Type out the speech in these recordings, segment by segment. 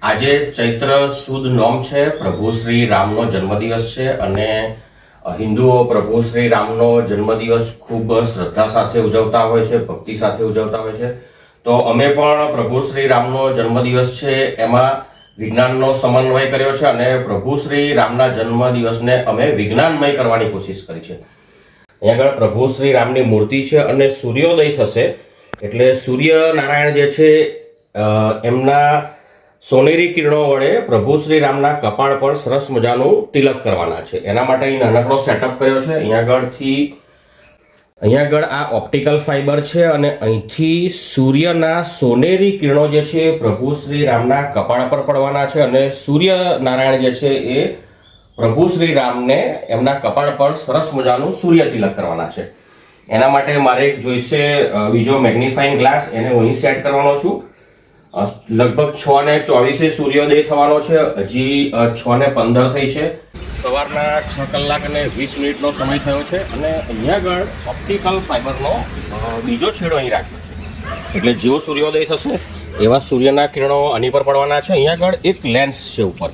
આજે ચૈત્ર સુદ નોમ છે. પ્રભુ શ્રી રામનો જન્મદિવસ છે અને હિન્દુઓ પ્રભુ શ્રી રામનો જન્મદિવસ ખૂબ શ્રદ્ધા સાથે ઉજવતા હોય છે, ભક્તિ સાથે ઉજવતા હોય છે. તો અમે પણ પ્રભુ શ્રી રામનો જન્મદિવસ છે એમાં વિજ્ઞાનનો સમન્વય કર્યો છે અને પ્રભુ શ્રી રામના જન્મદિવસને અમે વિજ્ઞાનમય કરવાની કોશિશ કરી છે. અહીંયા આગળ પ્રભુ શ્રી રામની મૂર્તિ છે અને સૂર્યોદય થશે એટલે સૂર્યનારાયણ જે છે એમના સોનેરી કિરણો વડે પ્રભુ શ્રી રામના કપાળ પર સરસ મજાનું તિલક કરવાના છે. એના માટે અહીં નાનકડો સેટઅપ કર્યો છે. અહીંયા આગળ આ ઓપ્ટિકલ ફાઈબર છે અને અહીંથી સૂર્યના સોનેરી કિરણો જે છે પ્રભુ શ્રી રામના કપાળ પર પડવાના છે અને સૂર્યનારાયણ જે છે એ પ્રભુ શ્રી રામને એમના કપાળ પર સરસ મજાનું સૂર્ય તિલક કરવાના છે. એના માટે મારે જોઈશે બીજો મેગ્નિફાઇંગ ગ્લાસ, એને હું અહીં સેટ કરવાનો છું. લગભગ 6:24 સૂર્યોદય થવાનો છે. હજી 6:15 થઈ છે. સવારના 6 કલાક અને 20 મિનિટનો સમય થયો છે અને અહીંયા આગળ ઓપ્ટિકલ ફાઈબરનો બીજો છેડો અહીં રાખ્યો છે એટલે જેવો સૂર્યોદય થશે એવા સૂર્યના કિરણો આની પર પડવાના છે. અહીંયા આગળ એક લેન્સ છે ઉપર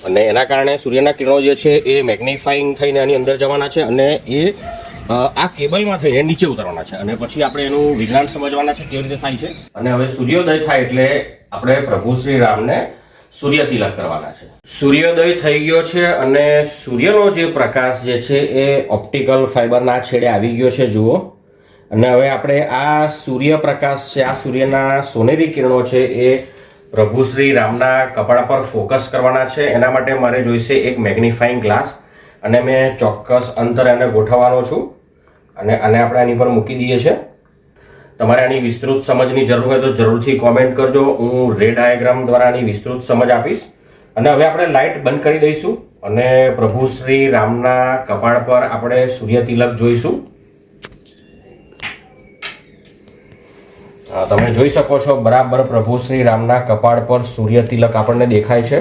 અને એના કારણે સૂર્યના કિરણો જે છે એ મેગ્નિફાઈંગ થઈને આની અંદર જવાના છે અને એ આ કેબલમાં થઈને નીચે ઉતરવાના છે અને પછી આપણે એનું વિજ્ઞાન સમજવાના છે કેવી રીતે થાય છે. અને હવે સૂર્યોદય થાય એટલે આપણે પ્રભુ શ્રી રામને સૂર્ય તિલક કરવાના છે. સૂર્યોદય થઈ ગયો છે અને સૂર્યનો જે પ્રકાશ જે છે એ ઓપ્ટિકલ ફાઈબરના છેડે આવી ગયો છે, જુઓ. અને હવે આપણે આ સૂર્યપ્રકાશ છે, આ સૂર્યના સોનેરી કિરણો છે એ પ્રભુ શ્રી રામના કપાળ પર ફોકસ કરવાના છે. એના માટે મારે જોઈશે એક મેગ્નિફાઇંગ ગ્લાસ અને મેં ચોક્કસ અંતર એને ગોઠવવાનો છું અને આને આપણે આની પર મૂકી દઈએ છીએ. તમારે આની વિસ્તૃત સમજની જરૂર હોય તો જરૂરથી કોમેન્ટ કરજો. હું રે ડાયાગ્રામ દ્વારા આની વિસ્તૃત સમજ આપીશ. અને હવે આપણે લાઇટ બંધ કરી દઈશું અને પ્રભુ શ્રી રામના કપાળ પર આપણે સૂર્ય તિલક જોઈશું. તમે જોઈ શકો છો બરાબર પ્રભુ શ્રી રામના કપાળ પર સૂર્ય તિલક આપણને દેખાય છે.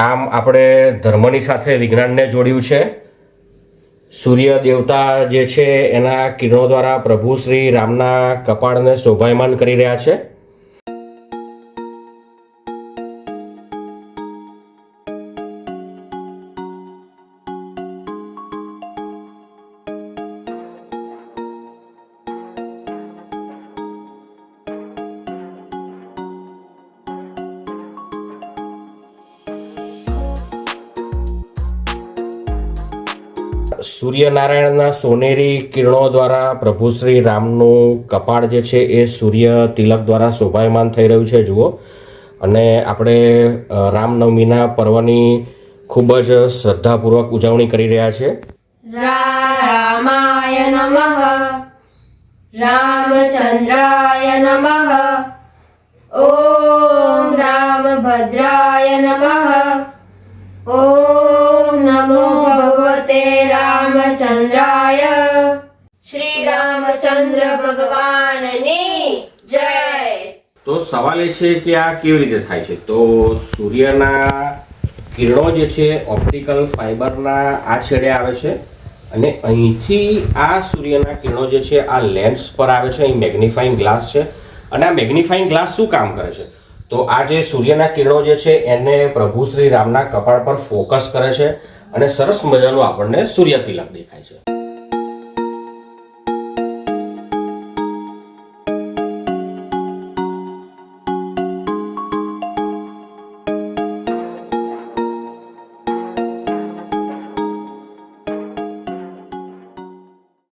આમ આપણે ધર્મની સાથે વિજ્ઞાનને જોડ્યું છે. સૂર્ય દેવતા જે છે એના કિરણો દ્વારા પ્રભુ શ્રી રામના કપાળને શોભાયમાન કરી રહ્યા છે. સૂર્યનારાયણના સોનેરી કિરણો દ્વારા પ્રભુ શ્રી રામનું કપાળ જે છે એ સૂર્ય તિલક દ્વારા શોભાયમાન થઈ રહ્યું છે, જુઓ. અને આપણે રામનવમીના પર્વની ખૂબ જ શ્રદ્ધાપૂર્વક ઉજવણી કરી રહ્યા છે. રામાય નમઃ, રામચંદ્રાય નમઃ, ઓમ રામભદ્રાય નમઃ, ઓમ નમો ભગવતે રામચંદ્રાય. શ્રી રામચંદ્ર ભગવાનની જય. તો સવાલ એ છે કે આ કેવી રીતે થાય છે. તો સૂર્યના કિરણો જે છે ઓપ્ટિકલ ફાઈબરના આ છેડે આવે છે અને અહીંથી આ સૂર્યના કિરણો જે છે આ લેન્સ પર આવે છે. અહીં મેગ્નિફાઇંગ ગ્લાસ છે અને આ મેગ્નિફાઇંગ ગ્લાસ શું કામ કરે છે? તો આ જે સૂર્યના કિરણો જે છે એને પ્રભુ શ્રી રામના કપાળ પર ફોકસ કરે છે અને સરસ મજાનું આપણને સૂર્ય તિલક દેખાય છે.